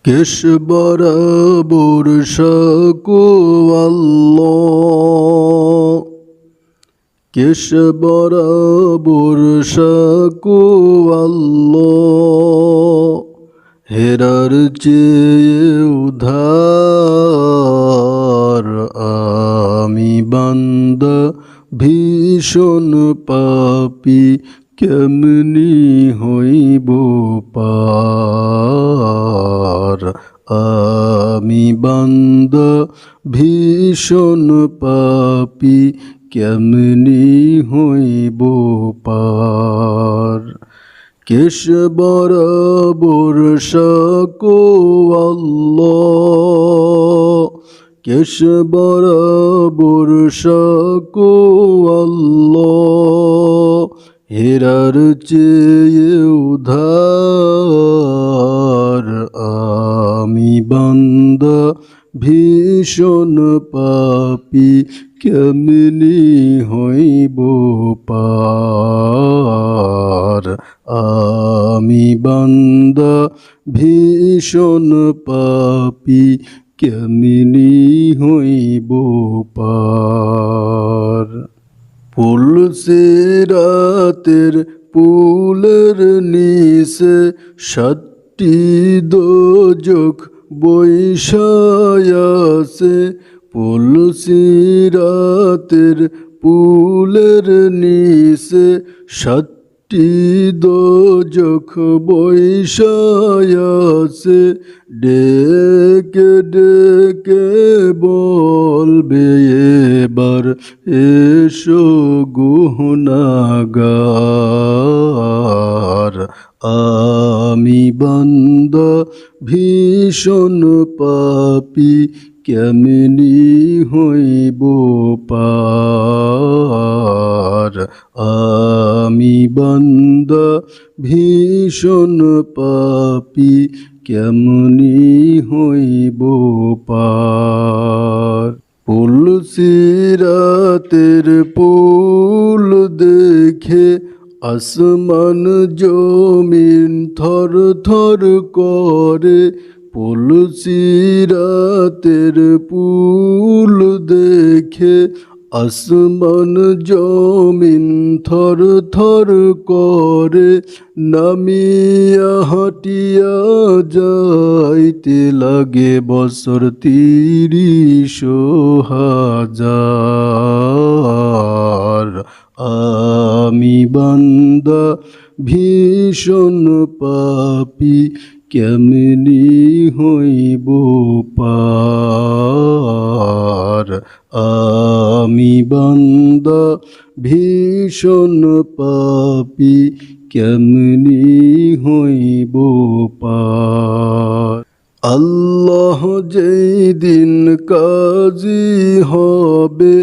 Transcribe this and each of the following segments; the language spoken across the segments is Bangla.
কেশ বরাবর সাকো আল্লাহ, কেশ বরাবর সাকো আল্লাহ, হেরার চেয়ে উধার আমি বান্দা ভীষণ পাপী, কেমনি হইব পার। আমি বান্দা ভীষণ পাপী, কেমনি হইব পার। কেশ বরাবর সাকো আল্লাহ, কেশ বরাবর সাকো আল্লাহ, হেরার চেয়ে উধার আমি বান্দা ভীষণ পাপী, কেমনি হইব পার। আমি বান্দা ভীষণ পাপী, কেমনি হইব পার। পুলসিরাতের পুলের নিচে সাতটি দোজখ বৈশায় আছে। পুলসিরাতের পুলের নিচে সাতটি দোজখ বৈশায় আছে। ডেকে ডেকে বলবে এবার এসো গুনাহগার। আমি বান্দা ভীষণ পাপী, কেমনি হইব পার। আমি বান্দা ভীষণ পাপী, কেমনি হইব পার। পুলসিরাতের পুল দেখে আসমান জমিন থর থর করে। পুলসিরাতের পুল দেখে আসমান জমিন থর থর করে। নামিয়া হাটিয়া যাইতে লাগে বছর ৩০,০০০। আমি বান্দা ভীষণ পাপী, কেমনি হইব পার। আমি বান্দা ভীষণ পাপী, কেমনি হইব পার। আল্লাহ যেই দিন কাজী হবে,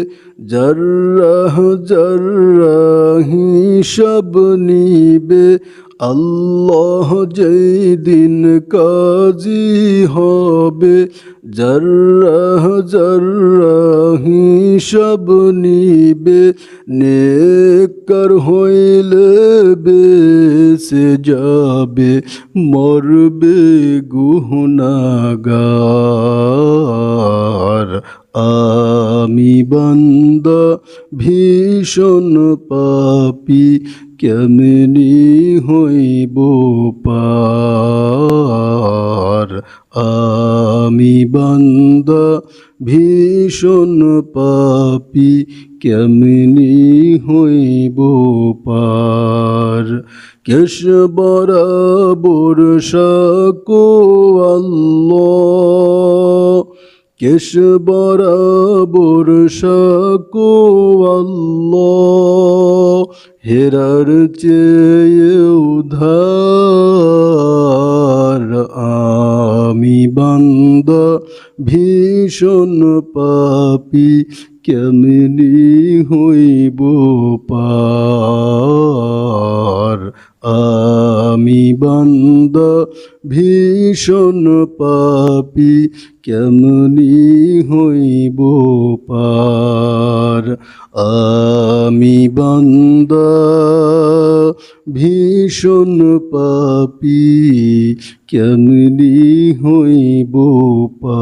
জাররাহ জাররাহ হিসাব নিবে। আল্লাহ যেই দিন কাজী হবে, জাররাহ জাররাহ হিসাব নিবে। নেককার হইলে বেঁচে যাবে, মরবে গুনাহগার। আমি বান্দা ভীষণ পাপী, কেমনি হইব পার। আমি বান্দা ভীষণ পাপী, কেমনি হইব পার। কেশ বরাবর সাকো আল্লাহ, কেশ বরাবর সাকো আল্লাহ, হেরার চেয়ে উধার আমি বান্দা ভীষণ পাপী, কেমনি হইব পার। আমি বান্দা ভীষণ পাপী, কেমনি হইব পার। আমি বান্দা ভীষণ পাপী, কেমনি হইব পা